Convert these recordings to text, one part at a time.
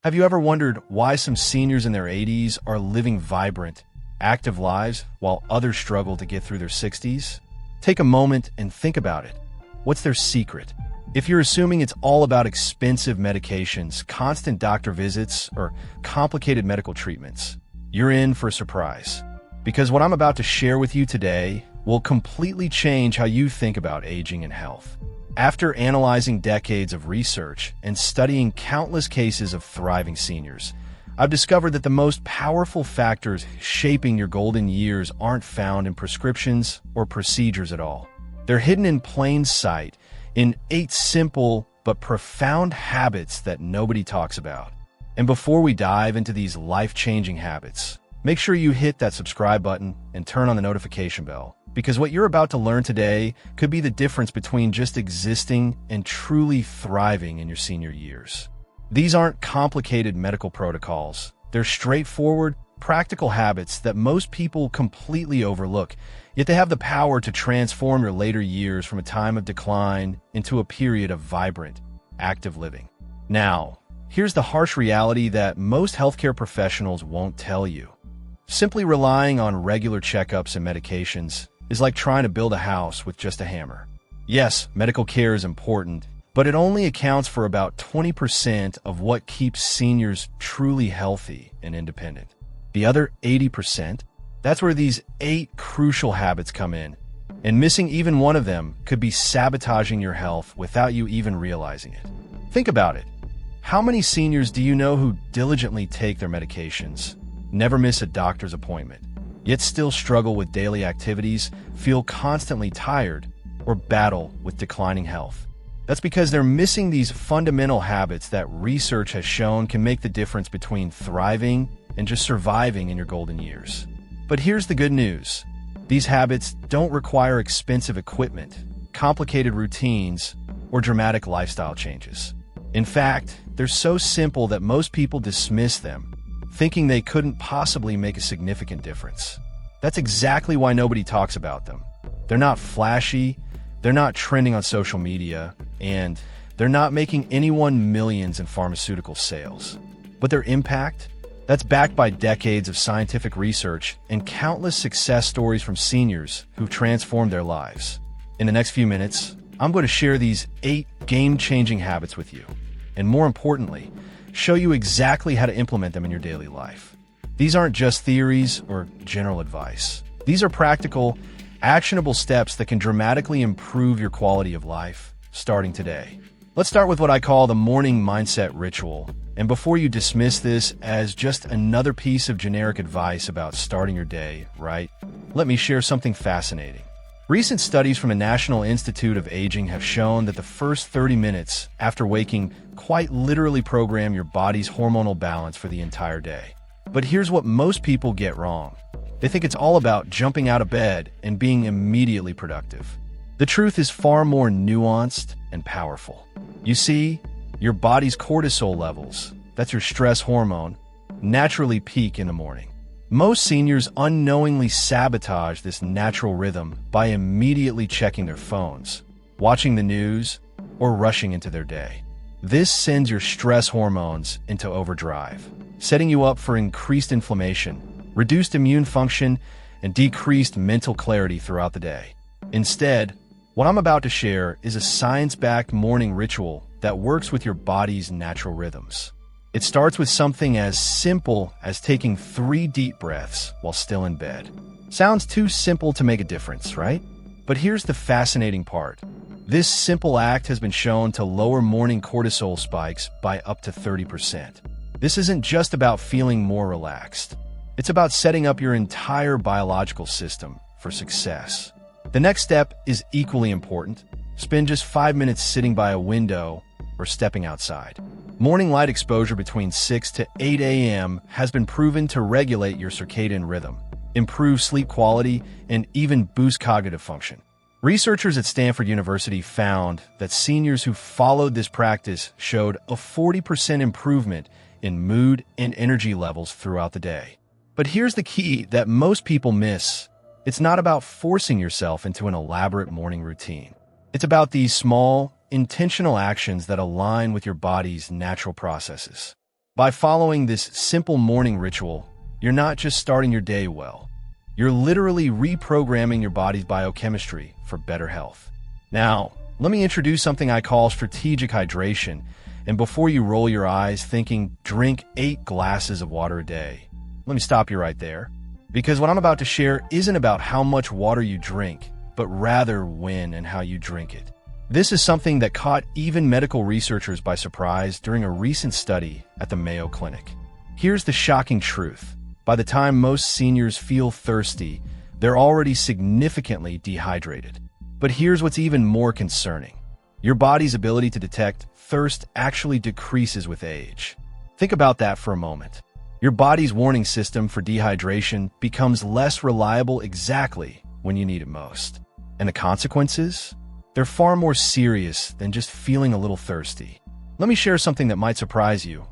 Have you ever wondered why some seniors in their 80s are living vibrant, active lives while others struggle to get through their 60s? Take a moment and think about it. What's their secret? If you're assuming it's all about expensive medications, constant doctor visits, or complicated medical treatments, you're in for a surprise. Because what I'm about to share with you today will completely change how you think about aging and health. After analyzing decades of research and studying countless cases of thriving seniors, I've discovered that the most powerful factors shaping your golden years aren't found in prescriptions or procedures at all. They're hidden in plain sight, in 8 simple but profound habits that nobody talks about. And before we dive into these life-changing habits, make sure you hit that subscribe button and turn on the notification bell, because what you're about to learn today could be the difference between just existing and truly thriving in your senior years. These aren't complicated medical protocols. They're straightforward, practical habits that most people completely overlook, yet they have the power to transform your later years from a time of decline into a period of vibrant, active living. Now, here's the harsh reality that most healthcare professionals won't tell you. Simply relying on regular checkups and medications is like trying to build a house with just a hammer. Yes, medical care is important, but it only accounts for about 20% of what keeps seniors truly healthy and independent. The other 80%, that's where these 8 crucial habits come in, and missing even one of them could be sabotaging your health without you even realizing it. Think about it. How many seniors do you know who diligently take their medications, never miss a doctor's appointment, yet still struggle with daily activities, feel constantly tired, or battle with declining health? That's because they're missing these fundamental habits that research has shown can make the difference between thriving and just surviving in your golden years. But here's the good news. These habits don't require expensive equipment, complicated routines, or dramatic lifestyle changes. In fact, they're so simple that most people dismiss them, thinking they couldn't possibly make a significant difference. That's exactly why nobody talks about them. They're not flashy, they're not trending on social media, and they're not making anyone millions in pharmaceutical sales. But their impact? That's backed by decades of scientific research and countless success stories from seniors who've transformed their lives. In the next few minutes, I'm going to share these 8 game-changing habits with you, and more importantly, show you exactly how to implement them in your daily life. These aren't just theories or general advice. These are practical, actionable steps that can dramatically improve your quality of life, starting today. Let's start with what I call the morning mindset ritual. And before you dismiss this as just another piece of generic advice about starting your day, right? Let me share something fascinating. Recent studies from the National Institute of Aging have shown that the first 30 minutes after waking quite literally program your body's hormonal balance for the entire day. But here's what most people get wrong. They think it's all about jumping out of bed and being immediately productive. The truth is far more nuanced and powerful. You see, your body's cortisol levels, that's your stress hormone, naturally peak in the morning. Most seniors unknowingly sabotage this natural rhythm by immediately checking their phones, watching the news, or rushing into their day. This sends your stress hormones into overdrive, setting you up for increased inflammation, reduced immune function, and decreased mental clarity throughout the day. Instead, what I'm about to share is a science-backed morning ritual that works with your body's natural rhythms. It starts with something as simple as taking 3 deep breaths while still in bed. Sounds too simple to make a difference, right? But here's the fascinating part. This simple act has been shown to lower morning cortisol spikes by up to 30%. This isn't just about feeling more relaxed. It's about setting up your entire biological system for success. The next step is equally important. Spend just 5 minutes sitting by a window or stepping outside. Morning light exposure between 6 to 8 a.m. has been proven to regulate your circadian rhythm, improve sleep quality, and even boost cognitive function. Researchers at Stanford University found that seniors who followed this practice showed a 40% improvement in mood and energy levels throughout the day. But here's the key that most people miss. It's not about forcing yourself into an elaborate morning routine. It's about these small, intentional actions that align with your body's natural processes. By following this simple morning ritual, you're not just starting your day well, you're literally reprogramming your body's biochemistry for better health. Now, let me introduce something I call strategic hydration, and before you roll your eyes thinking, drink 8 glasses of water a day, let me stop you right there. Because what I'm about to share isn't about how much water you drink, but rather when and how you drink it. This is something that caught even medical researchers by surprise during a recent study at the Mayo Clinic. Here's the shocking truth. By the time most seniors feel thirsty, they're already significantly dehydrated. But here's what's even more concerning. Your body's ability to detect thirst actually decreases with age. Think about that for a moment. Your body's warning system for dehydration becomes less reliable exactly when you need it most. And the consequences? They're far more serious than just feeling a little thirsty. Let me share something that might surprise you.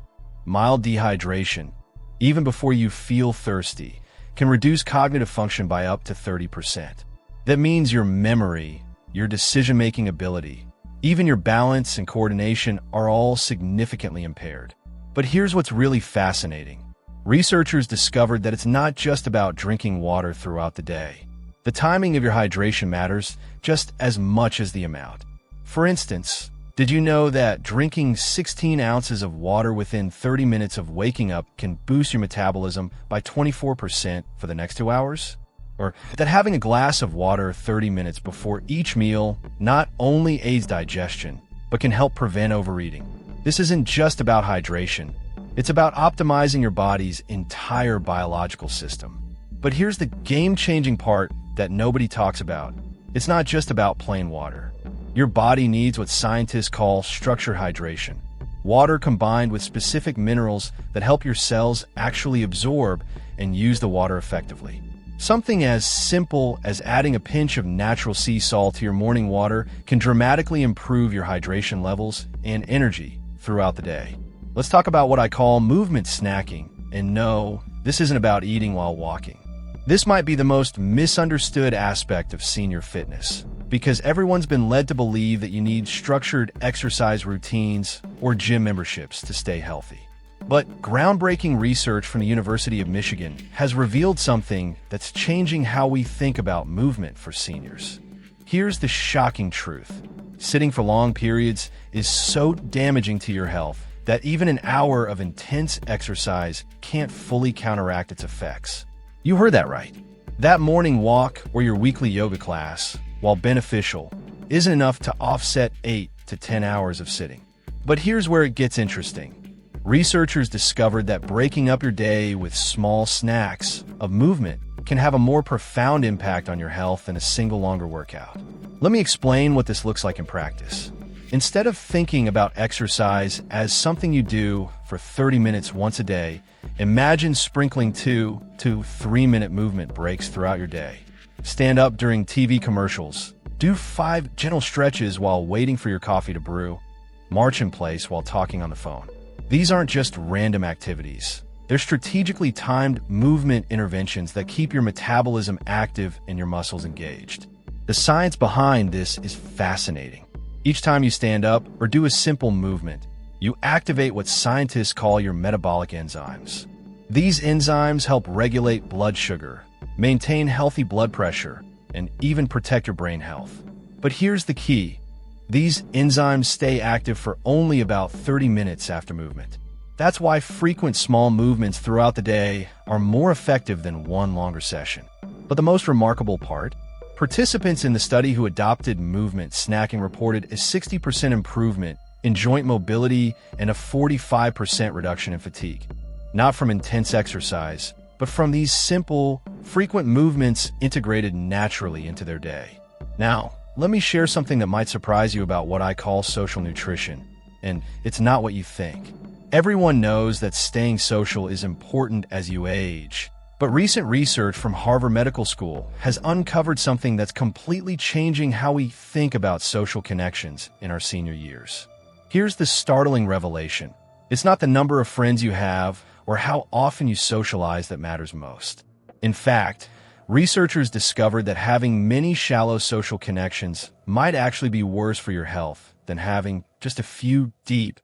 Mild dehydration, even before you feel thirsty, can reduce cognitive function by up to 30%. That means your memory, your decision-making ability, even your balance and coordination are all significantly impaired. But here's what's really fascinating. Researchers discovered that it's not just about drinking water throughout the day. The timing of your hydration matters just as much as the amount. For instance, did you know that drinking 16 ounces of water within 30 minutes of waking up can boost your metabolism by 24% for the next 2 hours? Or that having a glass of water 30 minutes before each meal not only aids digestion, but can help prevent overeating. This isn't just about hydration. It's about optimizing your body's entire biological system. But here's the game-changing part that nobody talks about. It's not just about plain water. Your body needs what scientists call structured hydration. Water combined with specific minerals that help your cells actually absorb and use the water effectively. Something as simple as adding a pinch of natural sea salt to your morning water can dramatically improve your hydration levels and energy throughout the day. Let's talk about what I call movement snacking. And no, this isn't about eating while walking. This might be the most misunderstood aspect of senior fitness, because everyone's been led to believe that you need structured exercise routines or gym memberships to stay healthy. But groundbreaking research from the University of Michigan has revealed something that's changing how we think about movement for seniors. Here's the shocking truth. Sitting for long periods is so damaging to your health that even an hour of intense exercise can't fully counteract its effects. You heard that right. That morning walk or your weekly yoga class, while beneficial, isn't enough to offset 8 to 10 hours of sitting. But here's where it gets interesting. Researchers discovered that breaking up your day with small snacks of movement can have a more profound impact on your health than a single longer workout. Let me explain what this looks like in practice. Instead of thinking about exercise as something you do for 30 minutes once a day, imagine sprinkling 2 to 3 minute movement breaks throughout your day. Stand up during TV commercials. Do 5 gentle stretches while waiting for your coffee to brew. March in place while talking on the phone. These aren't just random activities. They're strategically timed movement interventions that keep your metabolism active and your muscles engaged. The science behind this is fascinating. Each time you stand up or do a simple movement, you activate what scientists call your metabolic enzymes. These enzymes help regulate blood sugar, maintain healthy blood pressure, and even protect your brain health. But here's the key. These enzymes stay active for only about 30 minutes after movement. That's why frequent small movements throughout the day are more effective than one longer session. But the most remarkable part? Participants in the study who adopted movement snacking reported a 60% improvement in joint mobility and a 45% reduction in fatigue. Not from intense exercise, but from these simple, frequent movements integrated naturally into their day. Now, let me share something that might surprise you about what I call social nutrition, and it's not what you think. Everyone knows that staying social is important as you age. But recent research from Harvard Medical School has uncovered something that's completely changing how we think about social connections in our senior years. Here's the startling revelation. It's not the number of friends you have or how often you socialize that matters most. In fact, researchers discovered that having many shallow social connections might actually be worse for your health than having just a few deep,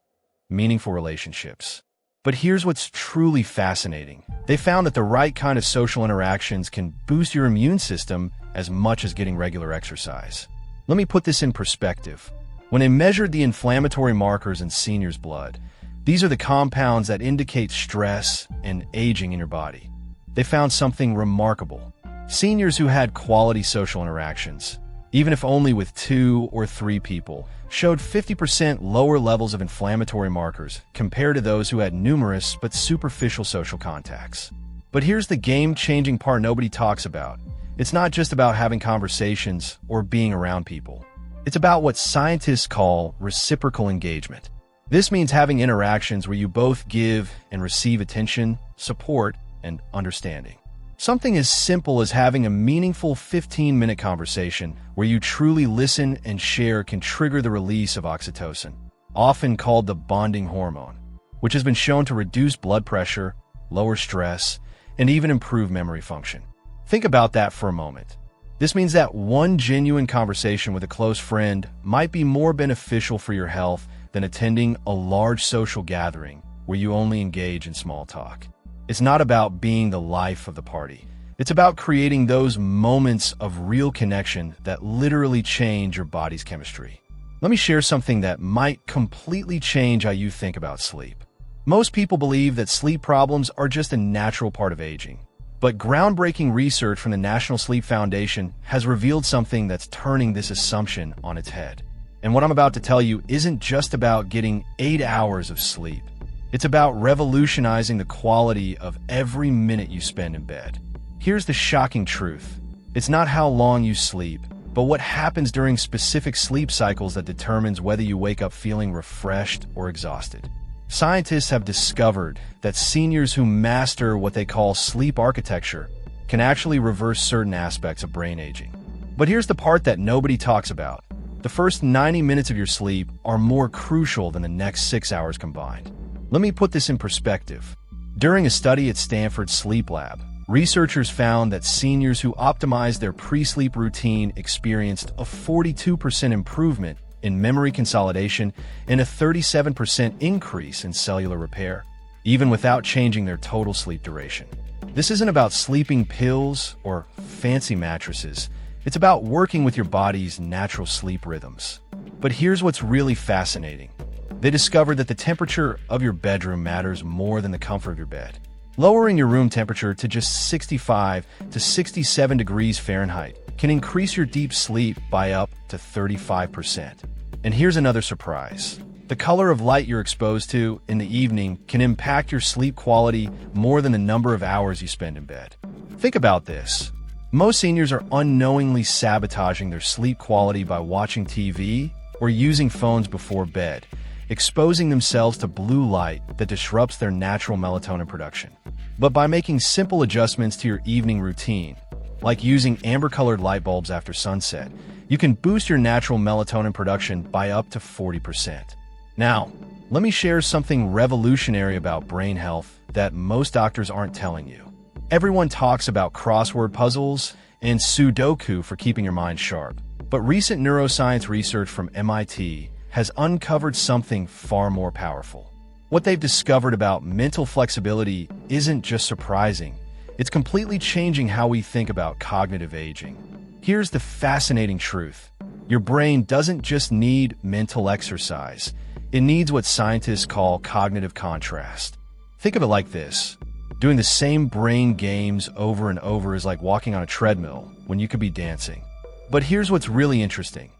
meaningful relationships. But here's what's truly fascinating. They found that the right kind of social interactions can boost your immune system as much as getting regular exercise. Let me put this in perspective. When they measured the inflammatory markers in seniors' blood, these are the compounds that indicate stress and aging in your body. They found something remarkable. Seniors who had quality social interactions, even if only with 2 or 3 people, showed 50% lower levels of inflammatory markers compared to those who had numerous but superficial social contacts. But here's the game-changing part nobody talks about. It's not just about having conversations or being around people. It's about what scientists call reciprocal engagement. This means having interactions where you both give and receive attention, support, and understanding. Something as simple as having a meaningful 15-minute conversation where you truly listen and share can trigger the release of oxytocin, often called the bonding hormone, which has been shown to reduce blood pressure, lower stress, and even improve memory function. Think about that for a moment. This means that one genuine conversation with a close friend might be more beneficial for your health than attending a large social gathering where you only engage in small talk. It's not about being the life of the party. It's about creating those moments of real connection that literally change your body's chemistry. Let me share something that might completely change how you think about sleep. Most people believe that sleep problems are just a natural part of aging. But groundbreaking research from the National Sleep Foundation has revealed something that's turning this assumption on its head. And what I'm about to tell you isn't just about getting 8 hours of sleep. It's about revolutionizing the quality of every minute you spend in bed. Here's the shocking truth. It's not how long you sleep, but what happens during specific sleep cycles that determines whether you wake up feeling refreshed or exhausted. Scientists have discovered that seniors who master what they call sleep architecture can actually reverse certain aspects of brain aging. But here's the part that nobody talks about. The first 90 minutes of your sleep are more crucial than the next 6 hours combined. Let me put this in perspective. During a study at Stanford's Sleep Lab, researchers found that seniors who optimized their pre-sleep routine experienced a 42% improvement in memory consolidation and a 37% increase in cellular repair, even without changing their total sleep duration. This isn't about sleeping pills or fancy mattresses. It's about working with your body's natural sleep rhythms. But here's what's really fascinating. They discovered that the temperature of your bedroom matters more than the comfort of your bed. Lowering your room temperature to just 65 to 67 degrees Fahrenheit can increase your deep sleep by up to 35%. And here's another surprise. The color of light you're exposed to in the evening can impact your sleep quality more than the number of hours you spend in bed. Think about this. Most seniors are unknowingly sabotaging their sleep quality by watching TV or using phones before bed, exposing themselves to blue light that disrupts their natural melatonin production. But by making simple adjustments to your evening routine, like using amber-colored light bulbs after sunset, you can boost your natural melatonin production by up to 40%. Now, let me share something revolutionary about brain health that most doctors aren't telling you. Everyone talks about crossword puzzles and Sudoku for keeping your mind sharp. But recent neuroscience research from MIT has uncovered something far more powerful. What they've discovered about mental flexibility isn't just surprising. It's completely changing how we think about cognitive aging. Here's the fascinating truth. Your brain doesn't just need mental exercise. It needs what scientists call cognitive contrast. Think of it like this. Doing the same brain games over and over is like walking on a treadmill when you could be dancing. But here's what's really interesting.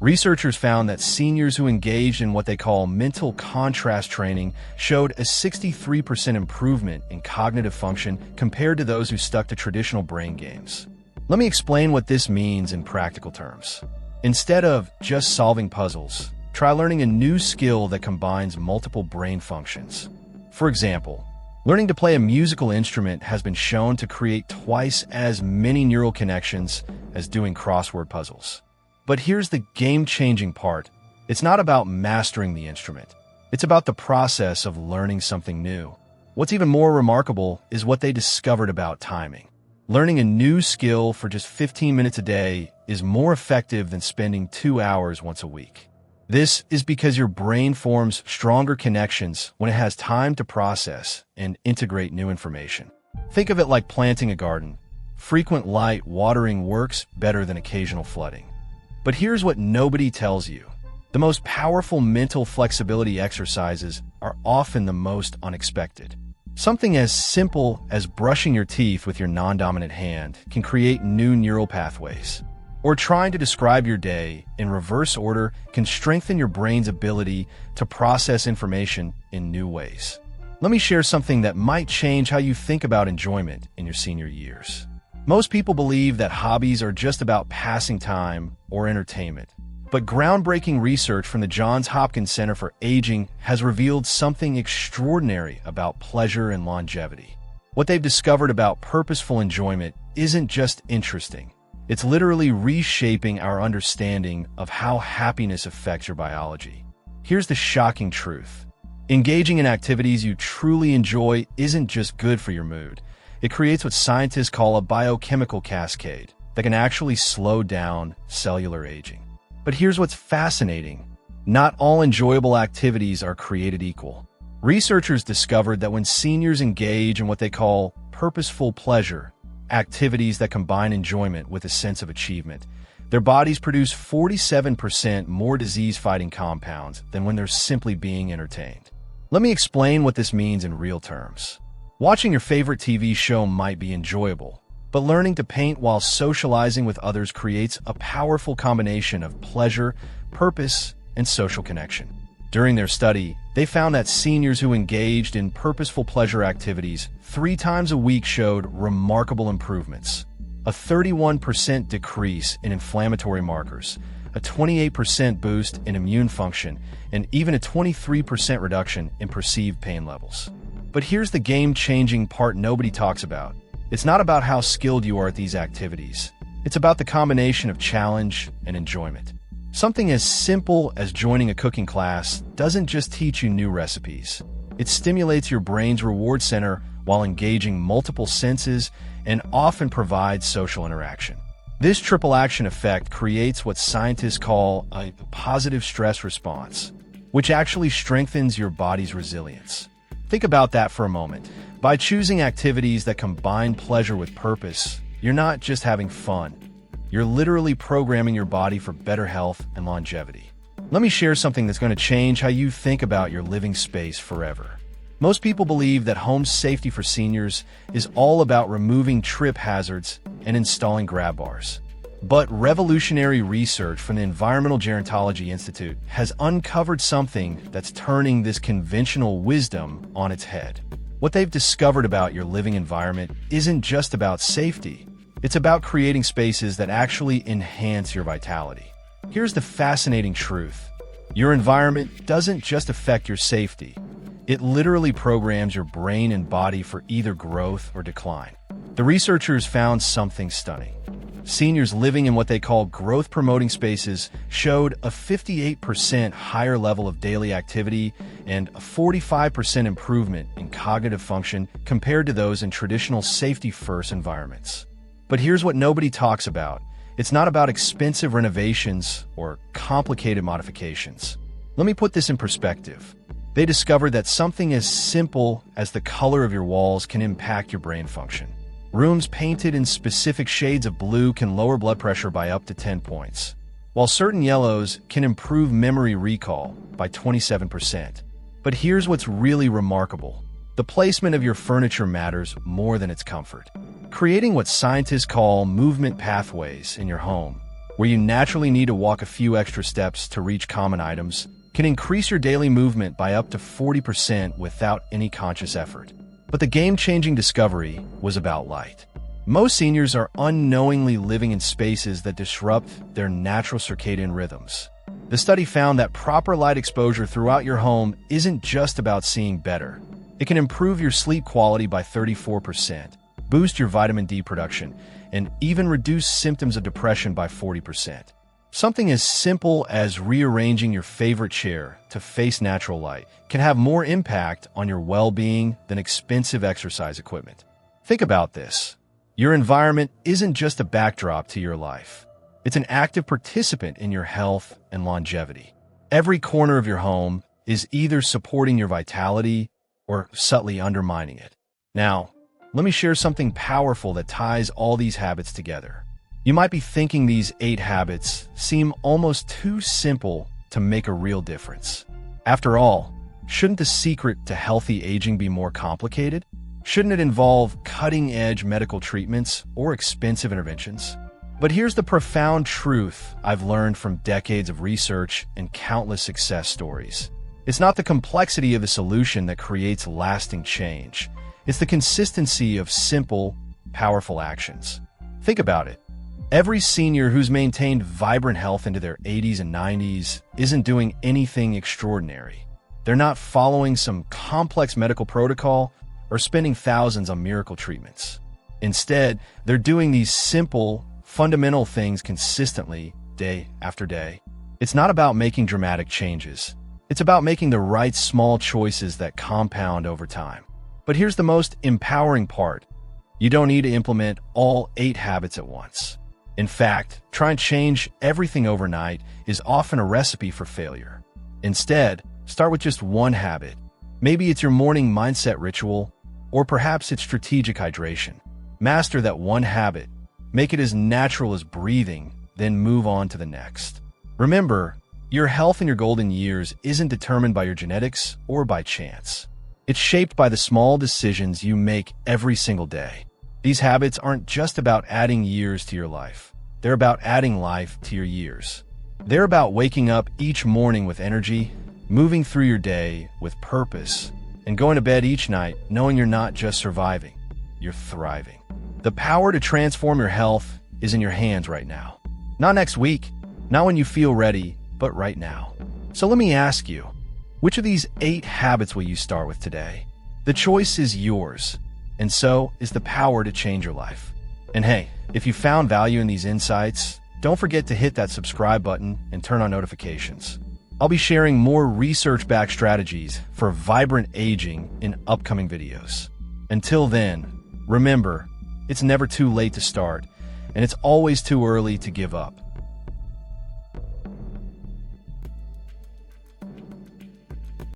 Researchers found that seniors who engaged in what they call mental contrast training showed a 63% improvement in cognitive function compared to those who stuck to traditional brain games. Let me explain what this means in practical terms. Instead of just solving puzzles, try learning a new skill that combines multiple brain functions. For example, learning to play a musical instrument has been shown to create twice as many neural connections as doing crossword puzzles. But here's the game-changing part. It's not about mastering the instrument. It's about the process of learning something new. What's even more remarkable is what they discovered about timing. Learning a new skill for just 15 minutes a day is more effective than spending 2 hours once a week. This is because your brain forms stronger connections when it has time to process and integrate new information. Think of it like planting a garden. Frequent light watering works better than occasional flooding. But here's what nobody tells you. The most powerful mental flexibility exercises are often the most unexpected. Something as simple as brushing your teeth with your non-dominant hand can create new neural pathways. Or trying to describe your day in reverse order can strengthen your brain's ability to process information in new ways. Let me share something that might change how you think about enjoyment in your senior years. Most people believe that hobbies are just about passing time or entertainment. But groundbreaking research from the Johns Hopkins Center for Aging has revealed something extraordinary about pleasure and longevity. What they've discovered about purposeful enjoyment isn't just interesting. It's literally reshaping our understanding of how happiness affects your biology. Here's the shocking truth. Engaging in activities you truly enjoy isn't just good for your mood. It creates what scientists call a biochemical cascade that can actually slow down cellular aging. But here's what's fascinating. Not all enjoyable activities are created equal. Researchers discovered that when seniors engage in what they call purposeful pleasure, activities that combine enjoyment with a sense of achievement, their bodies produce 47% more disease-fighting compounds than when they're simply being entertained. Let me explain what this means in real terms. Watching your favorite TV show might be enjoyable, but learning to paint while socializing with others creates a powerful combination of pleasure, purpose, and social connection. During their study, they found that seniors who engaged in purposeful pleasure activities 3 times a week showed remarkable improvements. A 31% decrease in inflammatory markers, a 28% boost in immune function, and even a 23% reduction in perceived pain levels. But here's the game-changing part nobody talks about. It's not about how skilled you are at these activities. It's about the combination of challenge and enjoyment. Something as simple as joining a cooking class doesn't just teach you new recipes. It stimulates your brain's reward center while engaging multiple senses and often provides social interaction. This triple action effect creates what scientists call a positive stress response, which actually strengthens your body's resilience. Think about that for a moment. By choosing activities that combine pleasure with purpose, you're not just having fun. You're literally programming your body for better health and longevity. Let me share something that's going to change how you think about your living space forever. Most people believe that home safety for seniors is all about removing trip hazards and installing grab bars. But revolutionary research from the Environmental Gerontology Institute has uncovered something that's turning this conventional wisdom on its head. What they've discovered about your living environment isn't just about safety. It's about creating spaces that actually enhance your vitality. Here's the fascinating truth. Your environment doesn't just affect your safety. It literally programs your brain and body for either growth or decline. The researchers found something stunning. Seniors living in what they call growth-promoting spaces showed a 58% higher level of daily activity and a 45% improvement in cognitive function compared to those in traditional safety-first environments. But here's what nobody talks about. It's not about expensive renovations or complicated modifications. Let me put this in perspective. They discovered that something as simple as the color of your walls can impact your brain function. Rooms painted in specific shades of blue can lower blood pressure by up to 10 points, while certain yellows can improve memory recall by 27%. But here's what's really remarkable. The placement of your furniture matters more than its comfort. Creating what scientists call movement pathways in your home, where you naturally need to walk a few extra steps to reach common items, can increase your daily movement by up to 40% without any conscious effort. But the game-changing discovery was about light. Most seniors are unknowingly living in spaces that disrupt their natural circadian rhythms. The study found that proper light exposure throughout your home isn't just about seeing better. It can improve your sleep quality by 34%, boost your vitamin D production, and even reduce symptoms of depression by 40%. Something as simple as rearranging your favorite chair to face natural light can have more impact on your well-being than expensive exercise equipment. Think about this. Your environment isn't just a backdrop to your life. It's an active participant in your health and longevity. Every corner of your home is either supporting your vitality or subtly undermining it. Now, let me share something powerful that ties all these habits together. You might be thinking these 8 habits seem almost too simple to make a real difference. After all, shouldn't the secret to healthy aging be more complicated? Shouldn't it involve cutting-edge medical treatments or expensive interventions? But here's the profound truth I've learned from decades of research and countless success stories. It's not the complexity of the solution that creates lasting change. It's the consistency of simple, powerful actions. Think about it. Every senior who's maintained vibrant health into their 80s and 90s isn't doing anything extraordinary. They're not following some complex medical protocol or spending thousands on miracle treatments. Instead, they're doing these simple, fundamental things consistently, day after day. It's not about making dramatic changes. It's about making the right small choices that compound over time. But here's the most empowering part. You don't need to implement all 8 habits at once. In fact, trying to change everything overnight is often a recipe for failure. Instead, start with just one habit. Maybe it's your morning mindset ritual, or perhaps it's strategic hydration. Master that one habit. Make it as natural as breathing, then move on to the next. Remember, your health in your golden years isn't determined by your genetics or by chance. It's shaped by the small decisions you make every single day. These habits aren't just about adding years to your life. They're about adding life to your years. They're about waking up each morning with energy, moving through your day with purpose, and going to bed each night knowing you're not just surviving, you're thriving. The power to transform your health is in your hands right now. Not next week, not when you feel ready, but right now. So let me ask you, which of these 8 habits will you start with today? The choice is yours, and so is the power to change your life. And hey, if you found value in these insights, don't forget to hit that subscribe button and turn on notifications. I'll be sharing more research-backed strategies for vibrant aging in upcoming videos. Until then, remember, it's never too late to start, and it's always too early to give up.